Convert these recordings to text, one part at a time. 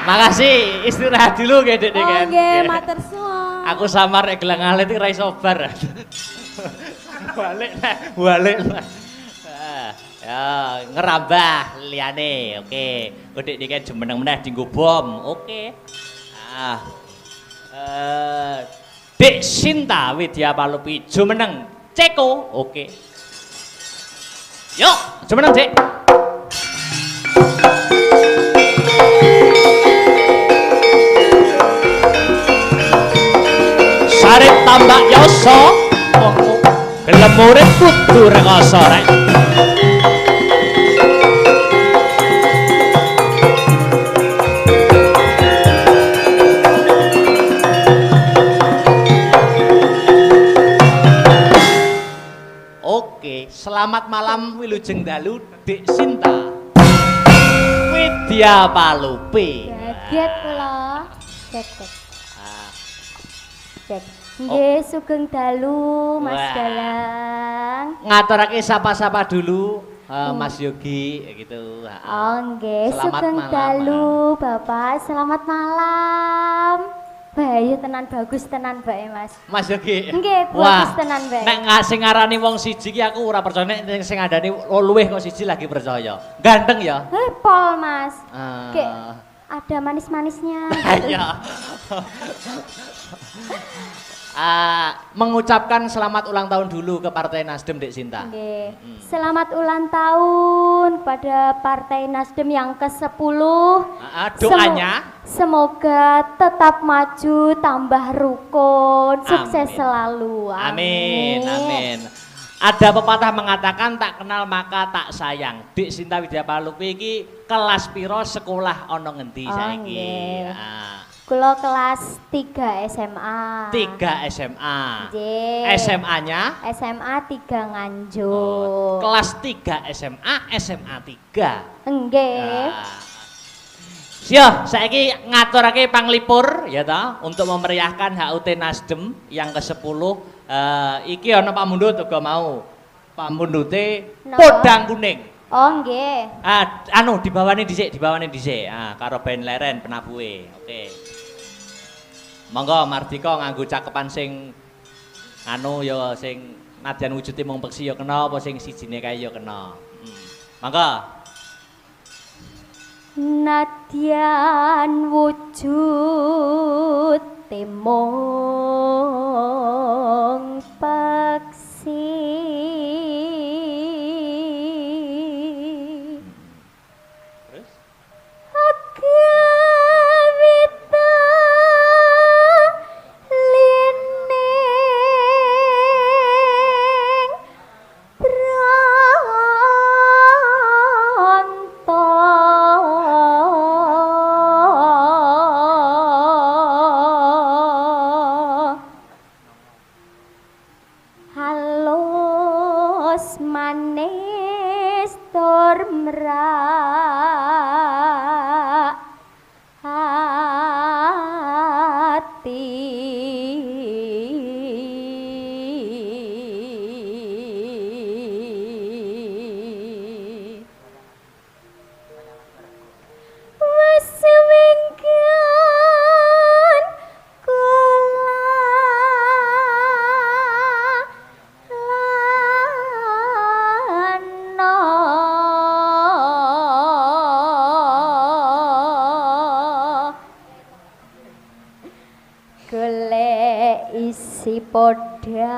Makasih, istirahat dulu kayak Dek kan. Nggih, matur suwun. Aku samar nek gelang alit iki ra iso bar. Balik. Ya, ngerambah liyane. Oke. Dek iki jumeneng meneh dienggo bom. Oke. Dek Sinta Widya Palupi jumeneng Ceko. Oke. Yuk, jumeneng Dek. Sarip tambak yoso gelem urip kudu rekoso rek. Oke, selamat malam wilujeng dalu Dek Sinta Widya Palupi. Kaget kula. Cek. Nggih, sugeng dalu Mas Galang. Ngaturake sapa-sapa dulu Mas Yogi gitu. Oh nggih, sugeng dalu Bapak. Selamat malam. Bayu tenan bagus tenan bae Mas. Mas Yogi. Nggih, bagus tenan bae. Nek sing ngarani wong siji ki aku ora percaya, nek sing ngandani luwih kok siji lagi percaya. Ganteng ya? Pol Mas. Kayak ada manis-manisnya. Iya. Mengucapkan selamat ulang tahun dulu ke Partai Nasdem Dek Sinta. Nggih. Selamat ulang tahun pada Partai Nasdem yang ke-10. Doanya semoga tetap maju, tambah rukun, sukses selalu. Amin. Ada pepatah mengatakan tak kenal maka tak sayang. Dek Sinta Widya Palupi iki kelas piro sekolah ono ngendi saiki? Kulo kelas 3 SMA. 3 SMA. Nggih. SMA-nya? SMA 3 Nganjuk. Kelas 3 SMA, SMA 3. Nggih. Siap, saiki ngaturake panglipur ya ta untuk memeriahkan HUT Nasdem yang ke-10. Iki ana Pak Mundut uga mau. Pak Mundute podang kuning. Oh nggih. Dibawani dhisik, karo Ben Leren penabuhe. Oke. Monggo Mardika nganggo cakepan sing ya sing nadyan wujude mung peksi ya kena apa sing sijine kae ya kena. Monggo. Nadyan wujud mung peksi. podang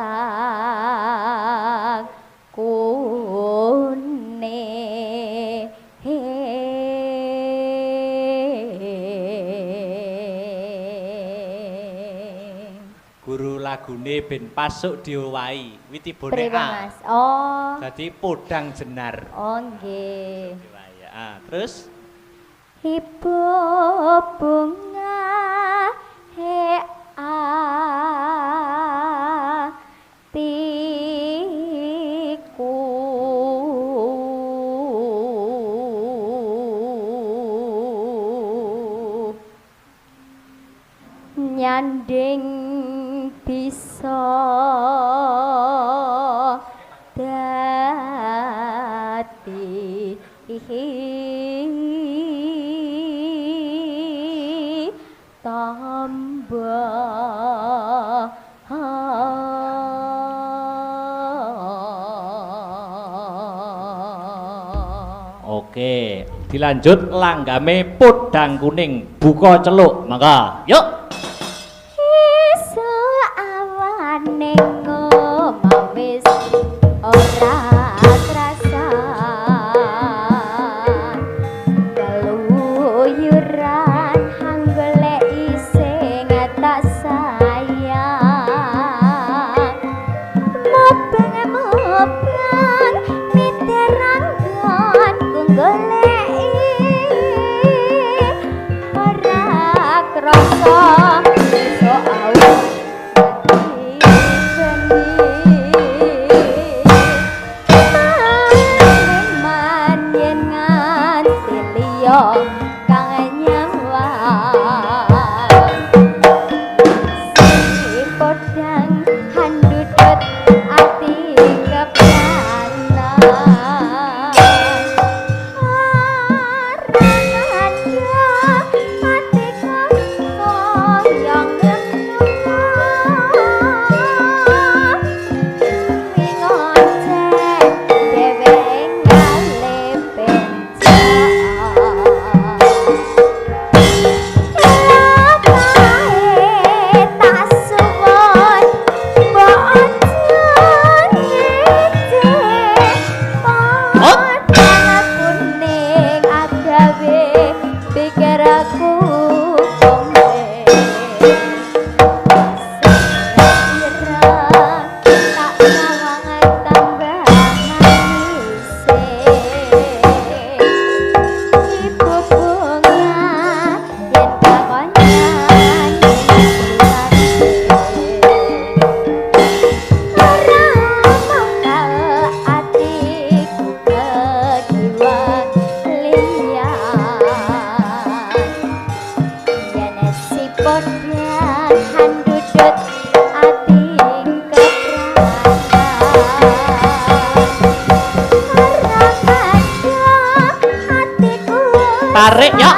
kuning guru lagune ben pasuk diowahi witibone Pripun, A. Mas? Oh. Jadi podang jenar. Oh nggih. Terus Ibu bunga hatiku nyanding bisa dadi tambah Oke, dilanjut langgame podang kuning buka celuk mangga yuk isu awane ngomawis ora krasa keluyuran hanggoleki sing tak sayang mobang miterangkan ku goleki ora krasa soal tarik ya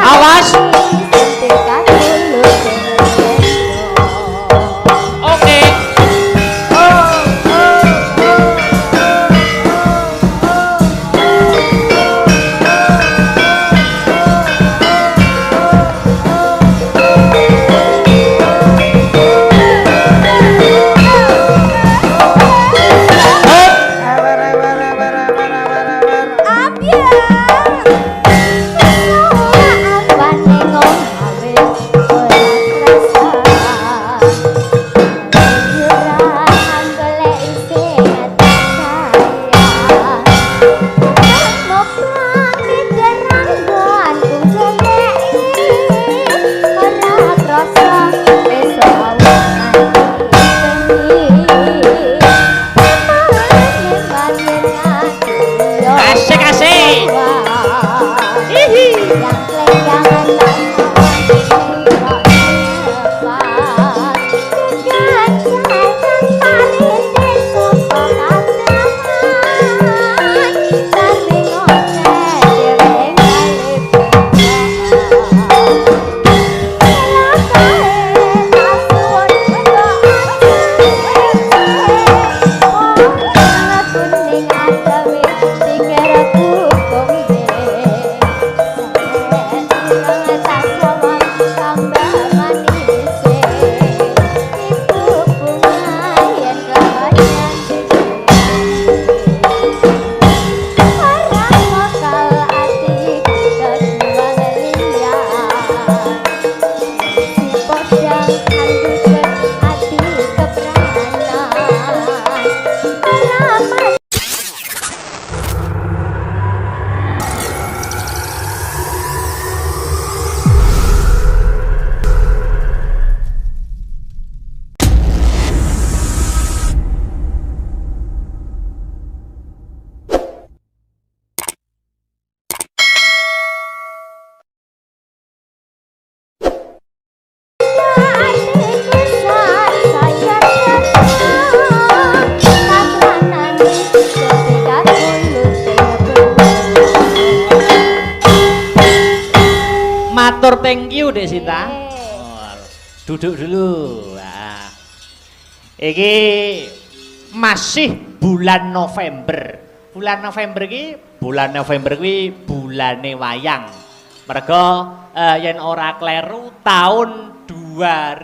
awas oke Thank you Dek Sinta. Oh, duduk dulu. Nah. Iki masih bulan November. Bulan November iki bulane wayang. Mergo yen ora kleru tahun 2018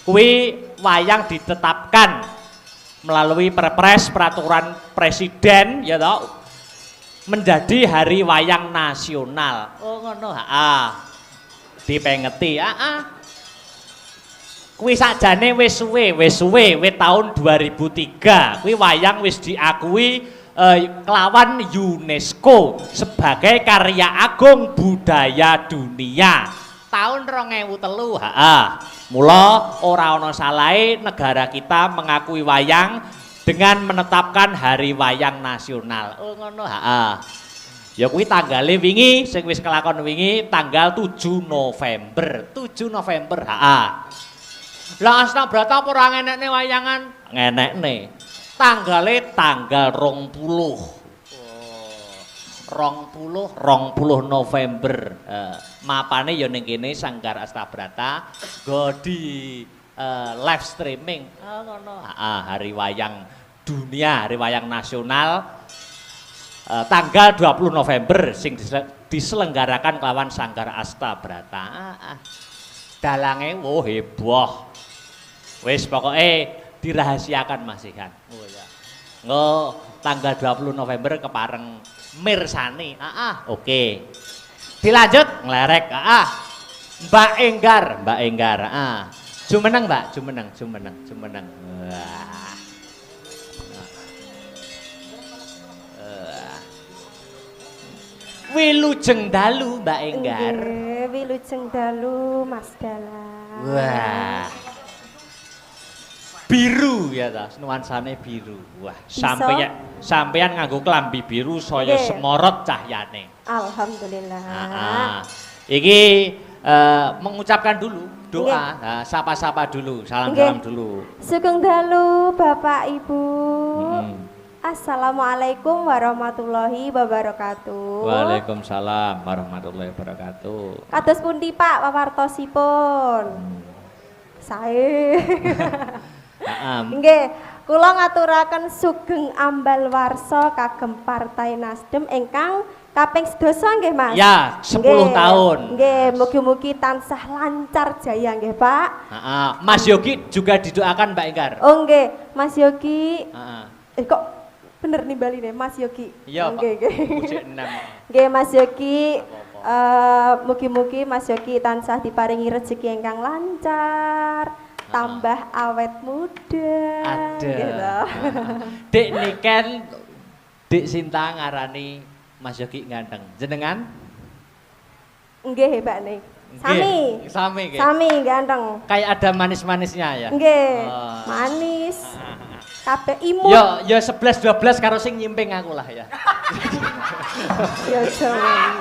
kuwi wayang ditetapkan melalui perpres peraturan presiden ya toh menjadi hari wayang nasional. Oh ngono dipengeti kuwi sakjane wis suwe tahun 2003 kuwi wayang wis diakui kelawan UNESCO sebagai karya agung budaya dunia tahun 2003. Mula ora ana salahe negara kita mengakui wayang dengan menetapkan hari wayang nasional. Oh ngono ya kuwi tanggale wingi sing wis kelakon wingi tanggal 7 November. 7 November Lah Astabrata apa ora ngenekne wayangan? Ngenekne. Tanggale tanggal 20 November. Mapane ya ning kene Sanggar Astabrata go di live streaming. Ngono. Hari wayang dunia, hari wayang nasional tanggal 20 November sing diselenggarakan kelawan Sanggar Astabrata. Dalange heboh. Wis pokoke dirahasiakan masihan. Oh ya. Tanggal 20 November kepareng mirsani. Oke. Dilanjut nglerek. Mbak Enggar. Jumeneng Mbak, jumeneng. Wah. Wilujeng dalu Mbak Enggar. Nggih, wilujeng dalu Mas Dala. Wah. Biru ya ta, nuansane biru. Wah, sampeyan nganggo klambi biru saya semorot cahyane. Alhamdulillah. Iki mengucapkan dulu doa, sapa-sapa dulu, salam-salam dulu. Sugeng dalu Bapak Ibu. Assalamualaikum warahmatullahi wabarakatuh. Waalaikumsalam warahmatullahi wabarakatuh. Kados pundi Pak pawartosipun? Sae. Nggih, kula ngaturaken sugeng ambal warsa kagem Partai Nasdem ingkang kaping 12 nggih Mas. Ya, 10 tahun. Nggih, mugi-mugi tansah lancar jaya nggih Pak. Mas Yogi juga didoakan Mbak Enggar. Oh nggih, Mas Yogi. Kok bener nimbaline Mas Yogi. Iya, nggih nggih. Nggih Mas Yogi, mugi-mugi Mas Yogi tansah diparingi rezeki ingkang lancar, tambah awet muda. Ada. Dek niken Dek Sinta ngarani Mas Yogi ganteng. Jenengan? Nggih, Pak Nik. Sami ganteng. Kayak ada manis-manisnya ya. Nggih. Manis. Kabeh imut. Ya 11 12 karo sing nyimping aku lah ya. Ya jangan.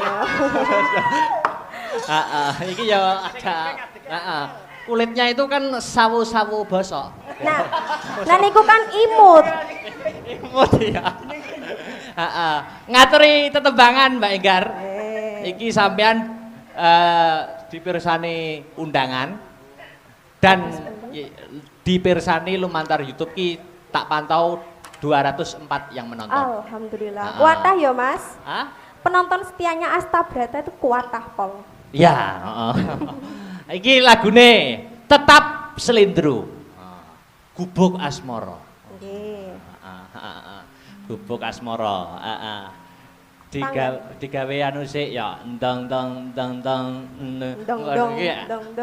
Iki ya ada kulitnya itu kan sawu-sawu bosok. Nah niku kan imut. Imut ya. Ngaturi tetembangan Mbak Enggar. Iki sampean dipirsani undangan dan dipirsani lumantar YouTube ki tak pantau 204 yang menonton. Alhamdulillah. Kuatah ya Mas? Penonton setianya Astabrata itu kuatah pol. Ya, iki lagune Tetap Selindru. Gubuk Asmara. Nggih. Gubuk Asmara. Digawe anu sik ya ndang.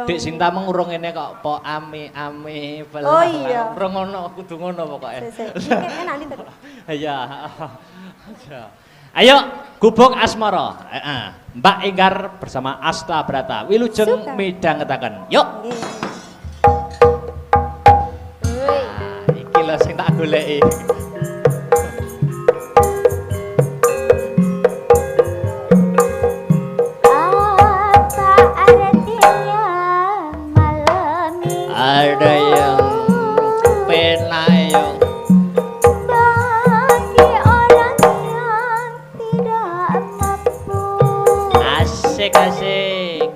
Dik Sinta mengurung ngene kok po ame belah. Oh iya. Urung ngono kudu ngono pokoke. Iki enak nih. Iya. Ayo Gubuk Asmara. Mbak Enggar bersama Astabrata. Wilujeng midhangetaken. Yuk. Iki lho sing tak goleki. Ada yang penayung Asik asik.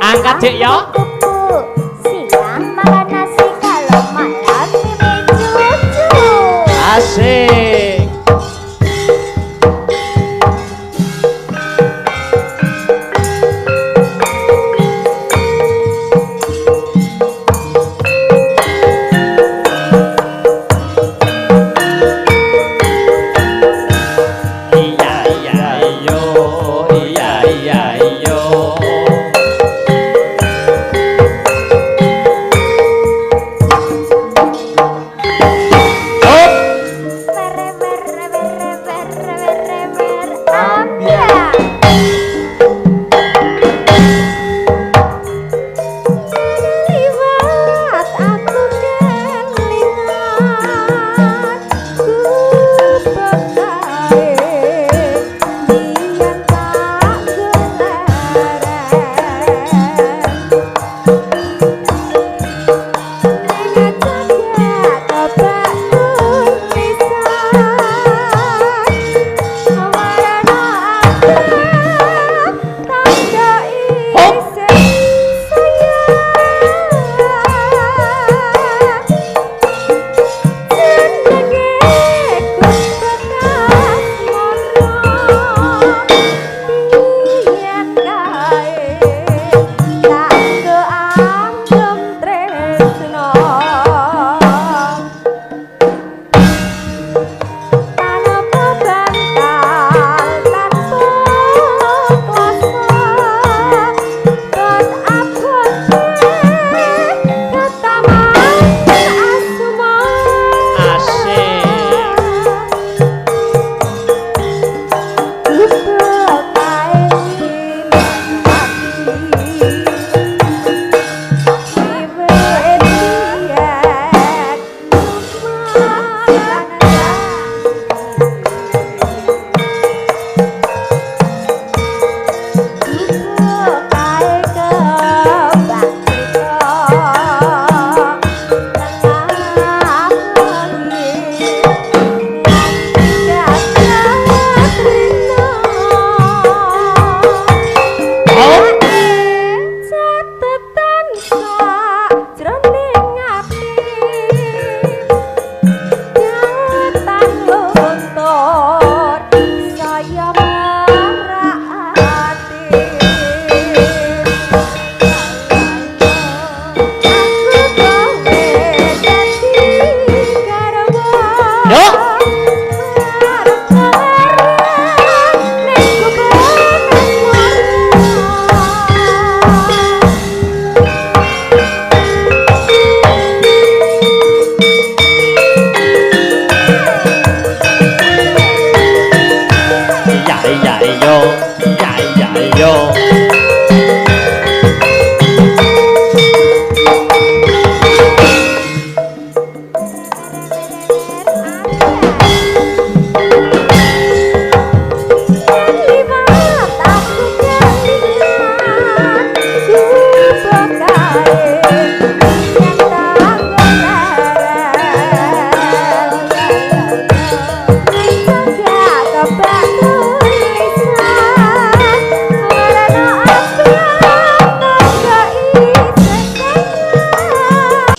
Angkat Dik ya. Siang makan nasi kalau malam mimi cucu. Asik. Iya iya yo, iya iya yo.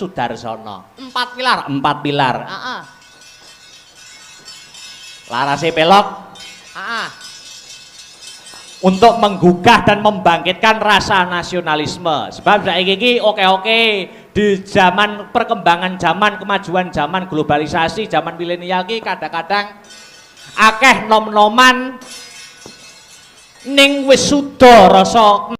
Sudarsono. Empat pilar. Larase pelok. Untuk menggugah dan membangkitkan rasa nasionalisme. Sebab saiki iki oke-oke di zaman perkembangan zaman, kemajuan zaman, globalisasi, zaman milenial iki kadang-kadang akeh nom-noman ning wis suda rasa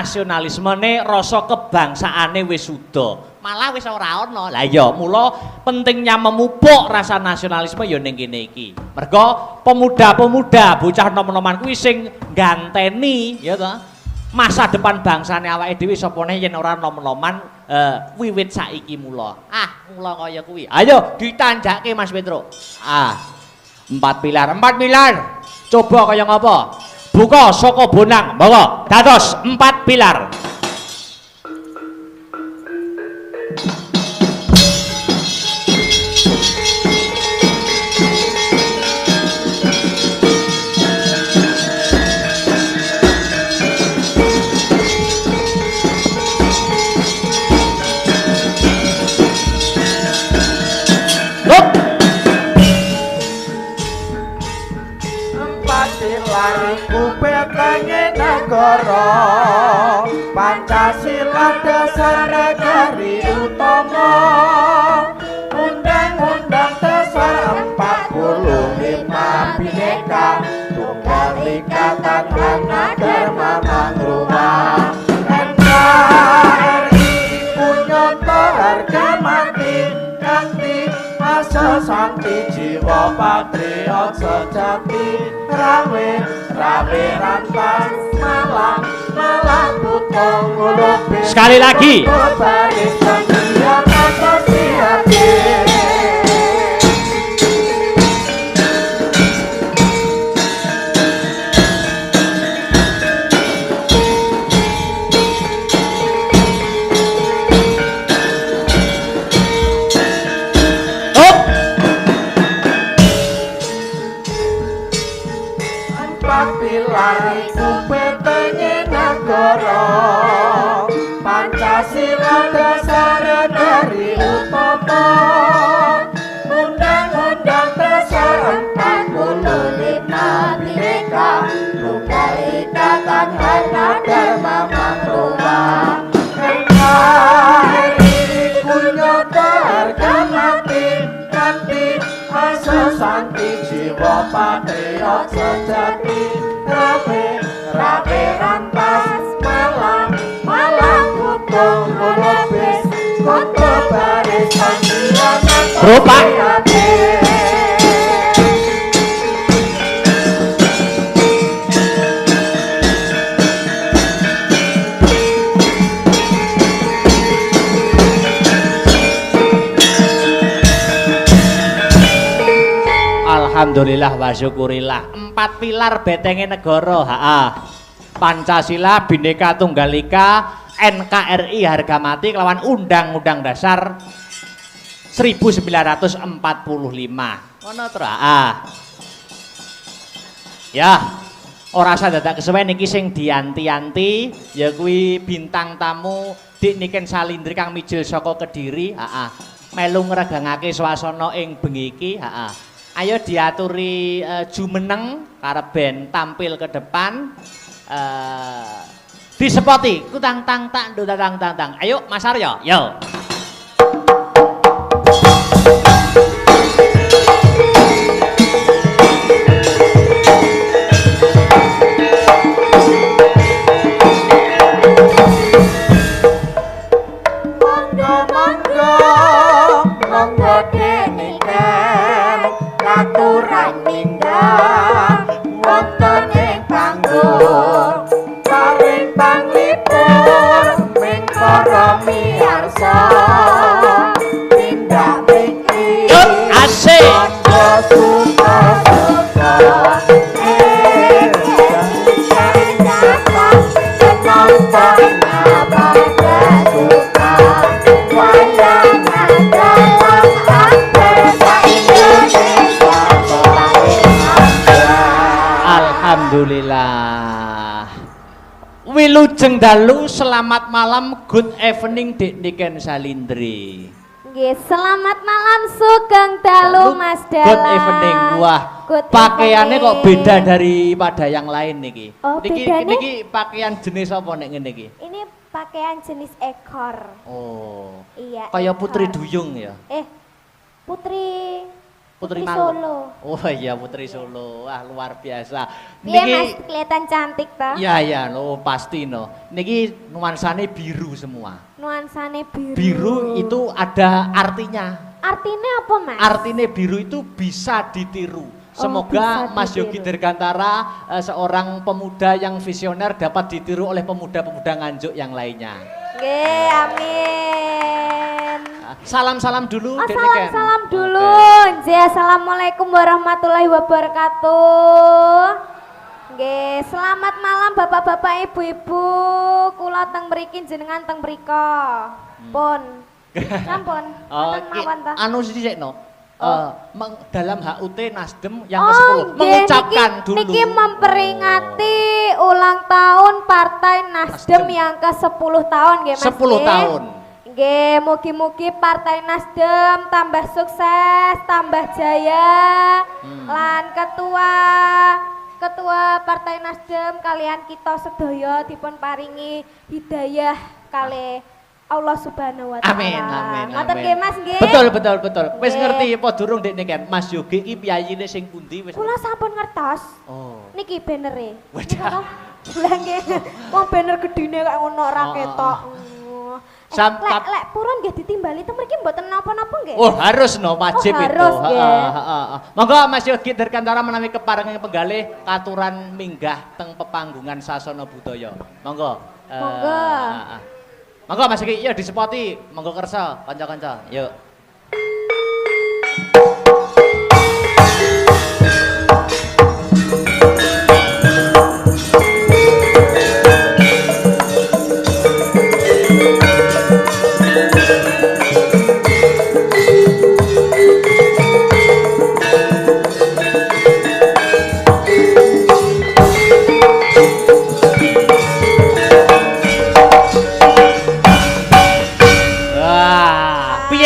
nasionalismene, rasa kebangsaane wis suda. Malah wis ora ana. Lah iya, mula pentingnya memupuk rasa nasionalisme ya ning kene iki. Mergo pemuda-pemuda bocah nom-noman kuwi sing ganteni ya to. Masa depan bangsane awake dhewe sapa yen ora nom-noman wiwit saiki mula. Mula kaya kuwi. Ayo ditanjake Mas Petro. 4 pilar. Coba kaya ngapa? Buka saka bonang, monggo. Dados 4 pilar. Pancasila dasar negari utama, Undang-Undang Dasar 45 Bhinneka Tunggal Ika Tadhana Dharma Mangruma, NKRI punyata harga mati kanthi asa santi jiwa patriot sejati, rawe rantas malam putong ngulupi. Sekali lagi. Pancasila dasar negari utama, Undang-Undang Dasar 45 Bhinneka Tunggal Ika Tadhana Dharma Mangruma, NKRI punyata harga mati kanthi asa santi jiwa patriot sejati, rabe rantas malam putong ngulupis koto barisan dianan Rupa. Alhamdulillah wa syukurillah. 4 pilar betenge negara. Pancasila, Bhinneka Tunggal Ika, NKRI harga mati kelawan Undang-Undang Dasar 1945. Ngono to, Ya, ora usah dadak kesuwen iki sing dianti-anti ya kuwi bintang tamu Dik Niken Salindri kang mijil saka Kediri, melu ngregangake swasana ing bengi iki, Ayo diaturi jumeneng karep ben tampil ke depan. Disepoti kutang tang tak ndu tang tang. Ayo Mas Aryo, yo. Monggo deniken katuran mindah wonten ing panggung paring panglipur ming para miyarsa tindak mriki asik Alhamdulillah. Wilujeng dalu, selamat malam, good evening Dik Niken Salindri. Nggih, selamat malam Sugeng dalu Mas Dalang. Good evening. Wah, pakaiannya kok beda daripada yang lain niki. Oh, niki pakaian jenis apa nek ngene iki? Ini pakaian jenis ekor. Oh. Iya. Kayak ekor. Putri Duyung ya. Putri Putri Putri Malang. Solo. Oh iya Putri Solo. Wah luar biasa. Iya Mas, kelihatan cantik toh. Ya lo pasti no. Niki nuansane biru semua. Nuansane biru. Biru itu ada artinya. Artinya apa Mas? Artinya biru itu bisa ditiru. Semoga bisa Mas ditiru. Yogi Dirgantara seorang pemuda yang visioner dapat ditiru oleh pemuda-pemuda Nganjuk yang lainnya. Nggih, amin. Salam-salam dulu. Oh, Dek Niken. salam dulu. Nggih, assalamualaikum warahmatullahi wabarakatuh. Nggih, selamat malam Bapak-bapak, Ibu-ibu. Kula teng mriki jenengan teng mriko. Pun. Sampun. Wonten mawon ta? Anu sithik no. Dalam HUT Nasdem yang Oh, ke-10 nggih, mengucapkan dulu. Niki memperingati ulang tahun Partai Nasdem yang ke-10 tahun nggih Mas. 10 tahun. Nggih, mugi-mugi Partai Nasdem tambah sukses, tambah jaya. Lan ketua Partai Nasdem kalian kita sedaya dipun paringi hidayah kalih Allah Subhanahu wa taala. Amin. Ngoten nggih Mas nggih. Betul. Wis Nggih. ngerti apa durung Dek Niken? Mas Yogi iki piyayine sing pundi wis? Kula sampun ngertos. Oh. Niki bannere. Wadah. Lah nggih. Wong banner gedine kok ngono ora ketok. Lek purun nggih ditimbali teng mriki mboten napa-napa nggih. Oh, harus no, wajib Oh, itu. harus, nggih. Monggo Mas Yogi Dirgantara menawi keparengan penggalih katuran minggah teng pepanggungan sasana budaya. Monggo. Monggo. Monggo Mas Yogi, yuk disepoti, monggo kersa kanca-kanca. Yuk.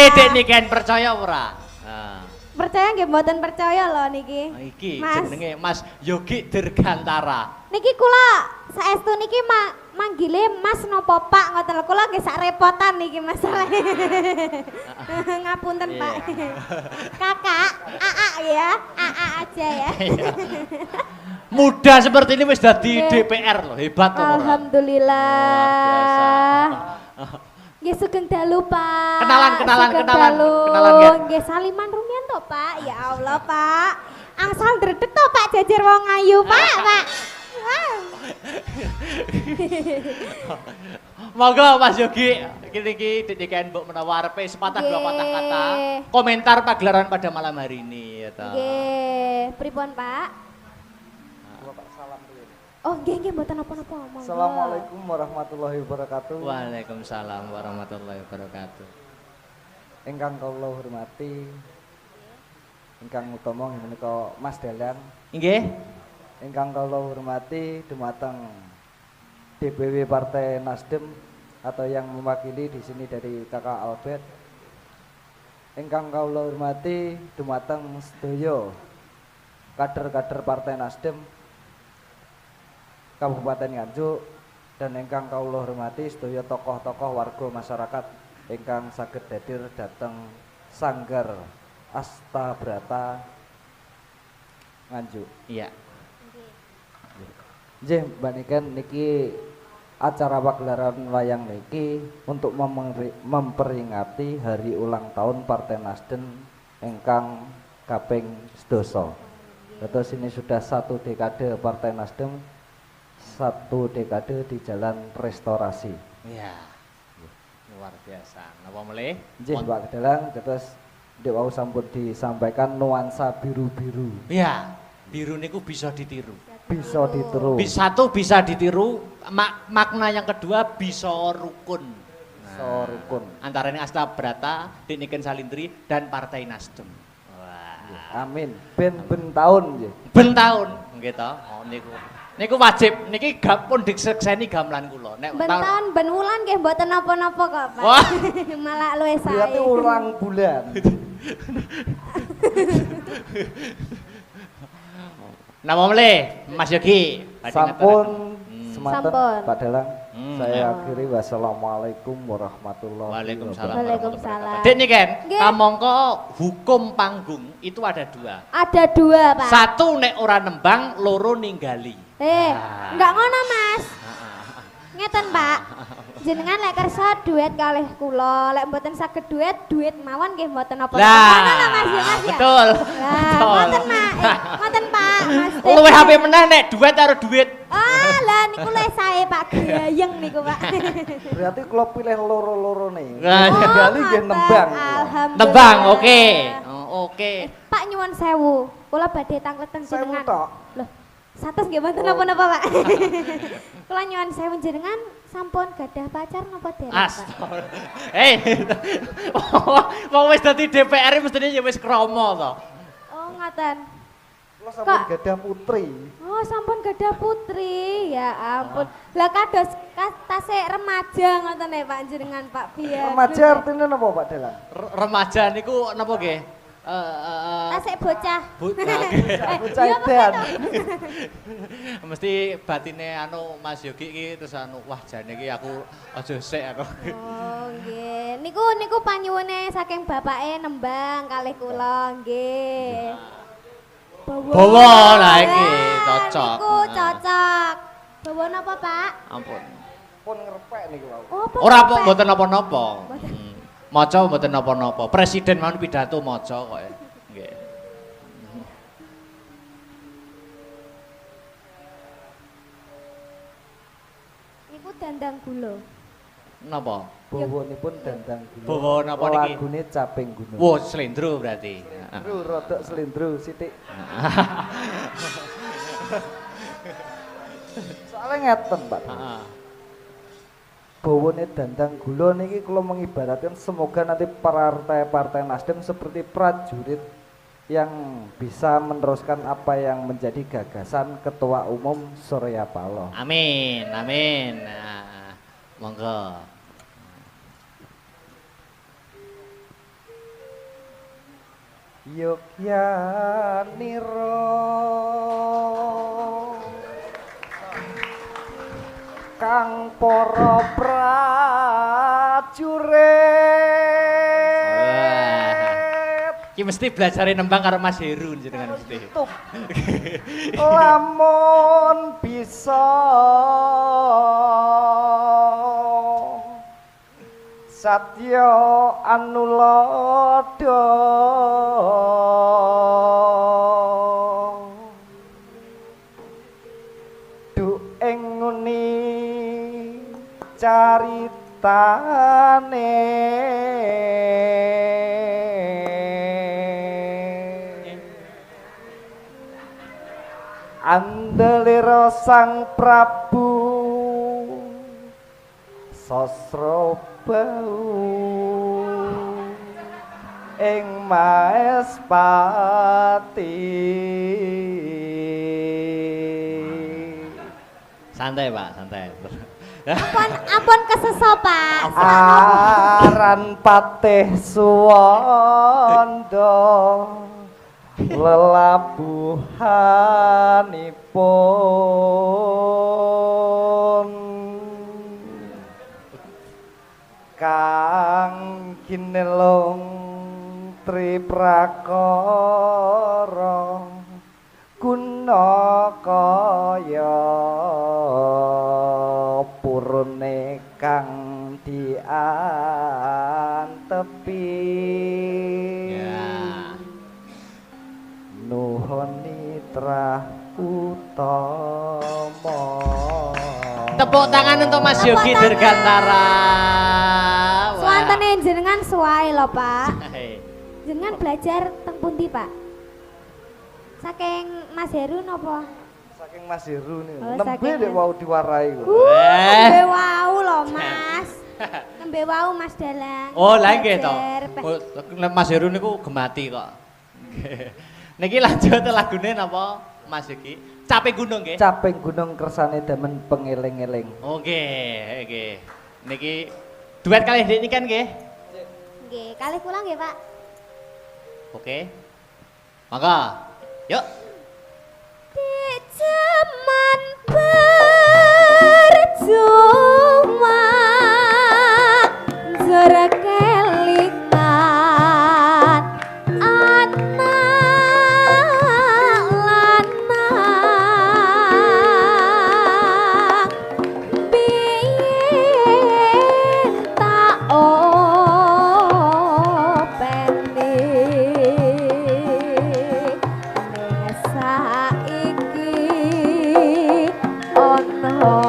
Dek Niken percaya ora? Percaya nggih mboten percaya lho niki. Iki Mas. jenenge Mas Yogi Dirgantara. Niki kula saestu niki manggile Mas napa Pak ngoten lho. Kula nggih sak repotan niki masalahnya. Ngapunten Pak. Kakak, AA ya. AA aja ya. Muda seperti ini wis dadi Nggih. DPR loh, hebat loh. Alhamdulillah. Biasa. Nggih sugeng dalu Pak. Kenalan, Sugeng dalu. nggih. Nggih saliman rumiyin to Pak. Ya Allah Pak. Angsal dredeg to Pak jajar wong ayu Pak. Wow. Monggo Mas Yogi, iki Dek Niken mbok menawa arepe sepatah dua patah kata komentar pagelaran pada malam hari ini ya ta. Nggih, pripun Pak? Oh, nggih mboten napa-napa. Monggo. Assalamualaikum warahmatullahi wabarakatuh. Waalaikumsalam warahmatullahi wabarakatuh. Ingkang kula hormati, ingkang utama menika Mas Dalan. Nggih. Ingkang kula hormati dumateng DPW Partai Nasdem atau yang mewakili di sini dari Kakak Albert. Ingkang kula hormati dumateng sedaya kader-kader Partai Nasdem Kabupaten Nganjuk dan ingkang kawula hormati sedaya tokoh-tokoh warga masyarakat ingkang saged hadir dhateng Sanggar Astabrata Nganjuk. Iya. Nggih, Mbak Niken niki acara pagelaran wayang niki untuk memperingati hari ulang tahun Partai Nasdem ingkang kaping 12. Terus ini sudah 1 dekade Partai Nasdem, 1 dekade di jalan restorasi. Iya. Luar biasa. Napa melih? Nggih, Pak Dalang, terus Dek wau sampun disampaikan nuansa biru-biru. Iya. Biru niku bisa ditiru. Bisa ditiru. Satu bisa ditiru, makna yang kedua bisa rukun. Bisa rukun. Antara ini Astabrata, Dek Niken Salindri dan Partai Nasdem. Wah. Amin. Ben tahun nggih. Ben taun nggih to. Oh niku wajib, niki pun disekseni gamelan kula. Nek Ben tahun ben wulan nggih mboten napa-napa kok Pak. Wah. Malah luwih sae. Berarti ulang bulan. Napa melih Mas Yogi? Sampun semanten Sampun. Pak Dalang. Saya akhiri wassalamualaikum warahmatullahi Waalaikumsalam. Waalaikumsalam. Dek nih kan, Nggih. kamangka hukum panggung itu ada 2. Ada 2, Pak. 1 nek ora nembang, loro ninggali. Enggak ngono, Mas. Ngeten, Pak. Jenengan lek kersa duet kalih kula, lek mboten saged duet mawon nggih mboten napa-napa. Ngono lho Mas ya, Mas ya. Betul. Lah, ngoten, Mak. Ngoten, Pak. Mas. Luwih HP meneh nek duet karo duit. Ah, lah niku luwih sae, Pak. Gayeng niku, Pak. Berarti kalau pilih loro-loro nih. Nah, Ninggali nggih nembang. Alhamdulillah. Nembang, oke. Oh, oke. Pak nyuwun sewu. Kula badhe tangkleten Sewu jenengan. tok. Loh, satus nggih mboten napa-napa, Pak. Kula nyuwun sewu jenengan sampun gadah pacar napa dereng, Pak? Astagfirullah. Wong wis dadi DPR mestine ya wis krama to. Oh, ngoten. Kalau sampun gadah putri. Oh, sampun gadah putri. Ya ampun. Lah kados tasik remaja ngoten ya, Pak jenengan, Pak Biar. Remaja artinya napa Pak Dalang? Remaja niku napa nggih? Tasik bocah. Bocah iya, edan. Mesti batine anu Mas Yogi iki terus anu wah jane iki aku aja sik aku. Oh, nggih. Niku panyuwune saking bapake nembang kalih kula, nggih. Bawa lah iki cocok. Niku cocok. Bawa napa, Pak? Ampun. Pun ngerepek niku wau. Oh, Ora Pak. mboten napa-napa. Maca mboten napa-napa. Presiden mau pidato maca kok. Nggih. Niku dandang gula. Napa? Bawanipun dandang gula. Bawa napa niki? Lagune Caping Gunung. Wo slendro berarti. Lho rodok slendro sithik. Soalnya ngeten, Pak. Heeh. Bawane dandang gula niki kula mengibaratkan semoga nanti partai-partai Nasdem seperti prajurit yang bisa meneruskan apa yang menjadi gagasan Ketua Umum Surya Paloh. Amin, amin. Nah, monggo. Yogyaniro kang para prajurit Ki mesti belajarin nembang karo Mas Heru jenengan mesti. tup lamun bisa satya anulada du ing nguni caritane andelira Sang Prabu Sasrabau ing Maespati. Santai, Pak, santai. Ampun keseso, Pak. Aran Patih Suwanda lelabuhanipun kang kinelung triprakara guna kaya purune kang diantepi Ya. nuhun nitra utama. Tepuk tangan untuk Mas Tepuk Yogi tangan. Dirgantara. Swantene jenengan suwae lho, Pak. Hei. Jenengan belajar teng pundi, Pak? Saking Mas Heru napa? Saking Mas Heru nih, Oh, nembe saking dek wau diwarai kok. Nembe wau lho, Mas. Nembe wau Mas Dalang. Oh, lah nggih to. Belajar, Pak. Oh, Mas Heru niku gemati kok. Nggih. Niki lanjut lagune napa Mas Yogi? Capek gunung nggih. Caping gunung kersane demen pengeling-eling. Oke, oke. Niki duet kali ini kan nggih? Nggih, kalih kula nggih, Pak. Oke. Mangga. Yuk. Di jaman berjuang berkelingan anak lanang biyen tak openi ning saiki ono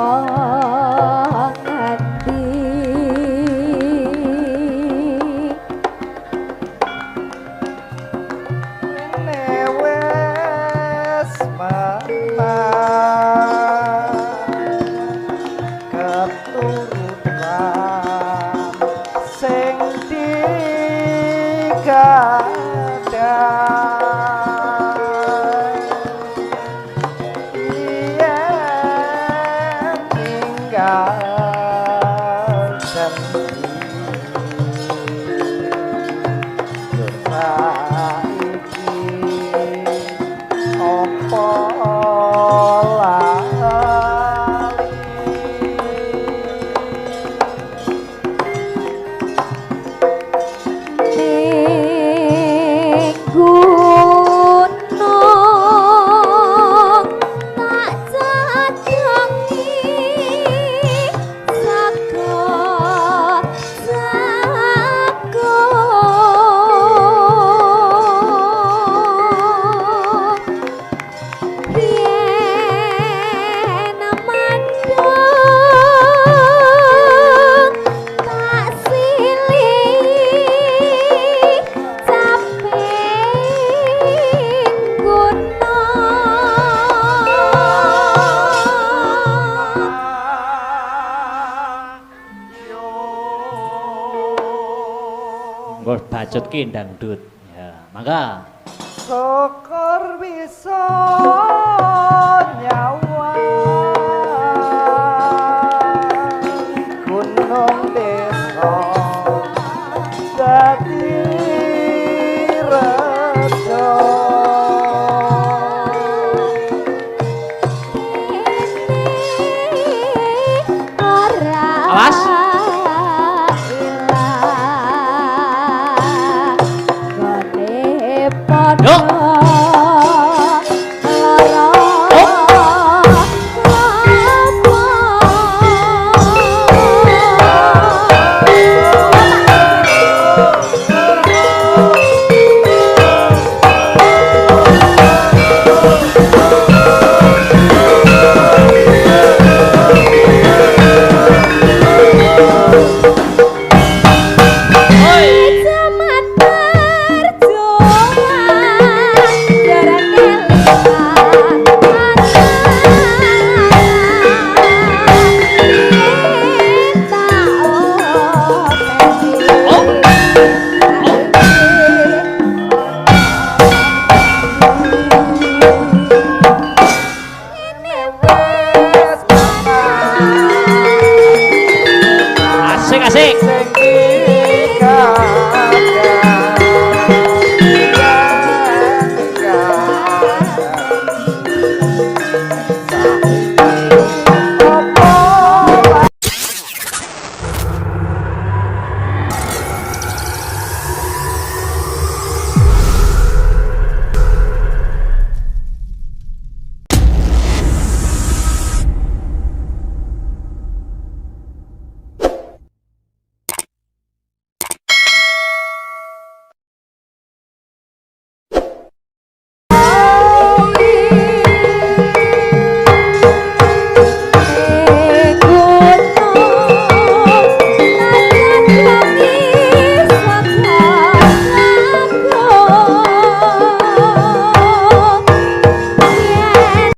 Bacut ki dangdut. Ya, mangga. Syukur bisa nyawa gunung desa dadi rejo Awas. Yuk.